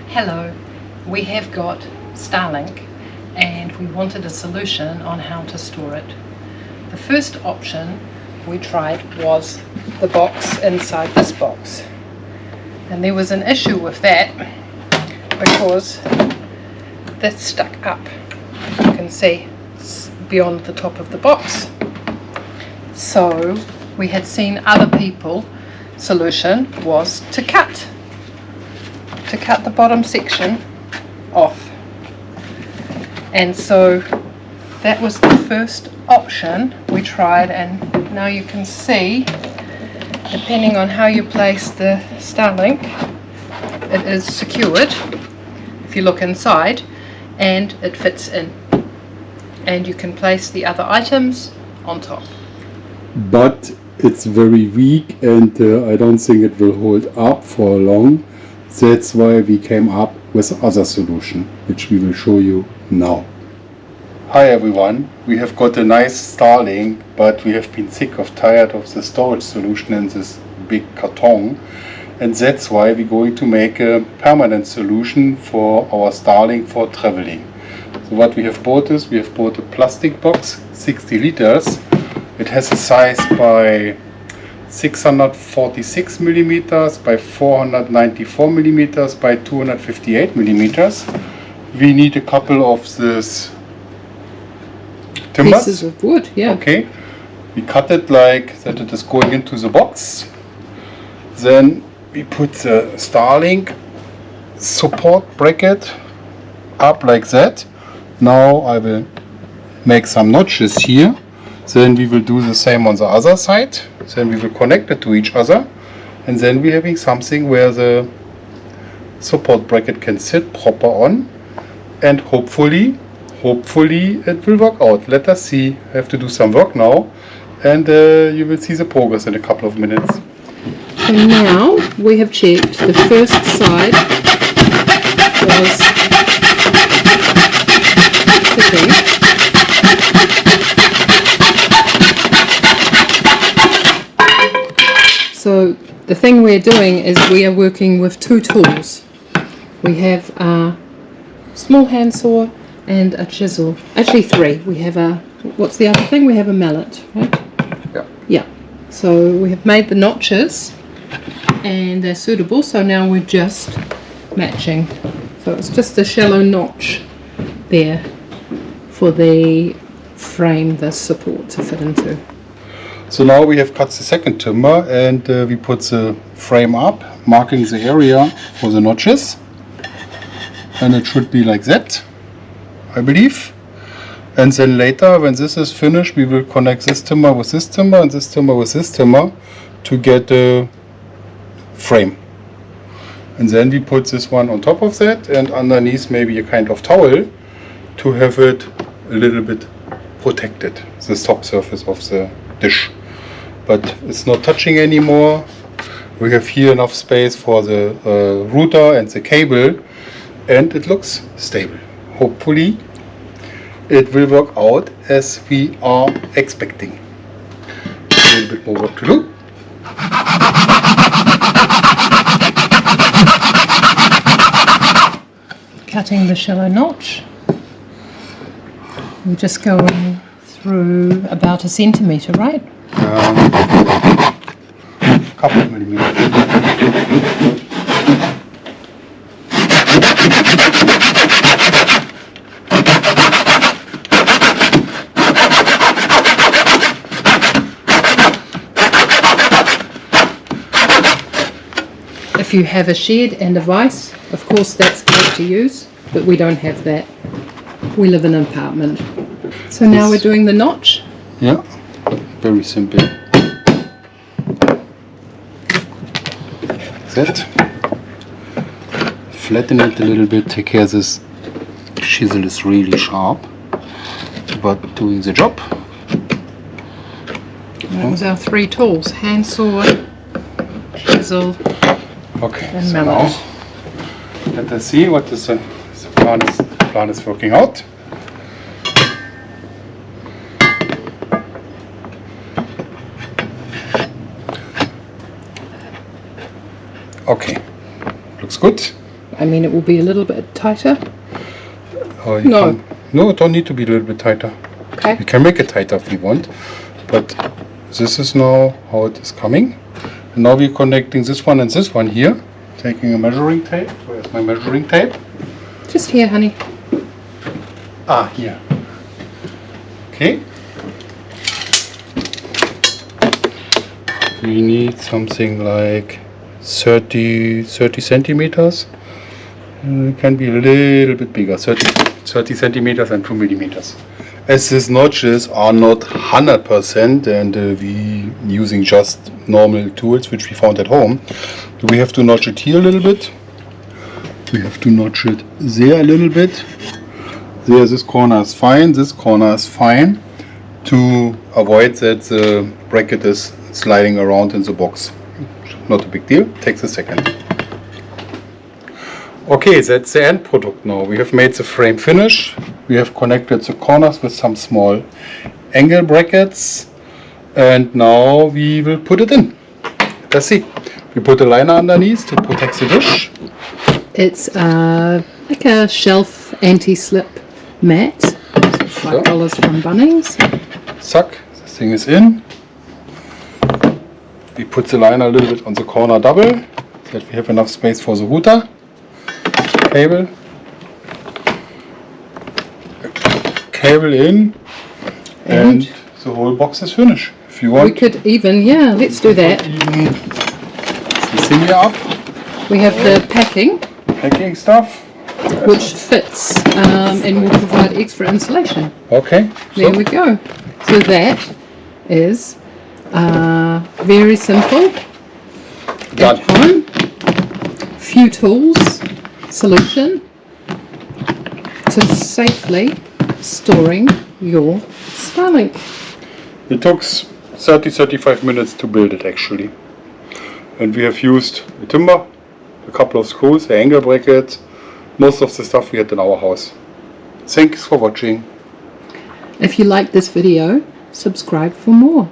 Hello, we have got Starlink and we wanted a solution on how to store it. The first option we tried was the box inside this box, and there was an issue with that because that's stuck up. You can see it's beyond the top of the box. So we had seen other people solution was to cut the bottom section off, and so that was the first option we tried. And now you can see, depending on how you place the Starlink, it is secured if you look inside, and it fits in, and you can place the other items on top. But it's very weak, and I don't think it will hold up for long. That's why we came up with other solution, which we will show you now. Hi everyone, we have got a nice Starlink, but we have been sick of tired of the storage solution in this big carton, and that's why we're going to make a permanent solution for our Starlink for traveling. So what we have bought is, we have bought a plastic box, 60 liters. It has a size by 646 millimeters by 494 millimeters by 258 millimeters. We need a couple of these timbers. Pieces of wood, yeah. Okay. We cut it like that it is going into the box. Then we put the Starlink support bracket up like that. Now I will make some notches here. Then we will do the same on the other side. Then we will connect it to each other, and then we're having something where the support bracket can sit proper on, and hopefully it will work out. Let us see. I have to do some work now, and you will see the progress in a couple of minutes. So now we have checked the first side was fitting. So the thing we're doing is we are working with two tools. We have a small handsaw and a chisel. Actually three. We have a, what's the other thing? We have a mallet, right? Yeah. Yeah. So we have made the notches and they're suitable, so now we're just matching. So it's just a shallow notch there for the frame, the support to fit into. So now we have cut the second timber, and we put the frame up, marking the area for the notches, and it should be like that, I believe. And then later, when this is finished, we will connect this timber with this timber and this timber with this timber to get a frame. And then we put this one on top of that, and underneath maybe a kind of towel to have it a little bit protected, the top surface of the dish. But it's not touching anymore. We have here enough space for the router and the cable, and it looks stable. Hopefully it will work out as we are expecting. A little bit more work to do. Cutting the shallow notch. We're just going through about 1 centimetre, right? Couple of millimeters. If you have a shed and a vise, of course that's great to use, but we don't have that. We live in an apartment. So now we're doing the notch. Yeah, very simple. That. Flatten it a little bit. Take care this chisel is really sharp, but doing the job. That was our three tools: handsaw, chisel, Okay, and so mallet. now let us see what is the plan is working out. Okay, looks good. I mean, it will be a little bit tighter. You No. can't- no, it don't need to be a little bit tighter. Okay. We can make it tighter if we want, but this is now how it is coming. And now we're connecting this one and this one here. Taking a measuring tape. Where's my measuring tape? Just here, honey. Ah, here. Okay. We need something like 30 centimeters. It can be a little bit bigger, 30 centimeters and 2 millimeters. As these notches are not 100% and we using just normal tools which we found at home, we have to notch it here a little bit. We have to notch it there a little bit. There, this corner is fine, this corner is fine, to avoid that the bracket is sliding around in the box. Not a big deal, takes a second. Okay, that's the end product now. We have made the frame finish. We have connected the corners with some small angle brackets. And now we will put it in. Let's see. We put a liner underneath to protect the dish. It's like a shelf anti-slip mat. $5 from Bunnings. Suck, this thing is in. We put the liner a little bit on the corner double, so that we have enough space for the router. Cable. Cable in. And the whole box is finished. If you We want, could even, yeah, let's do that. even the thing here up, We have the packing, packing stuff. which fits and will provide extra insulation. Okay, There we go. So that is very simple. done. At home. Few tools. Solution to safely storing your Starlink. It took 30-35 minutes to build it actually. And we have used the timber, a couple of screws, the angle bracket, most of the stuff we had in our house. Thanks for watching. If you like this video, subscribe for more.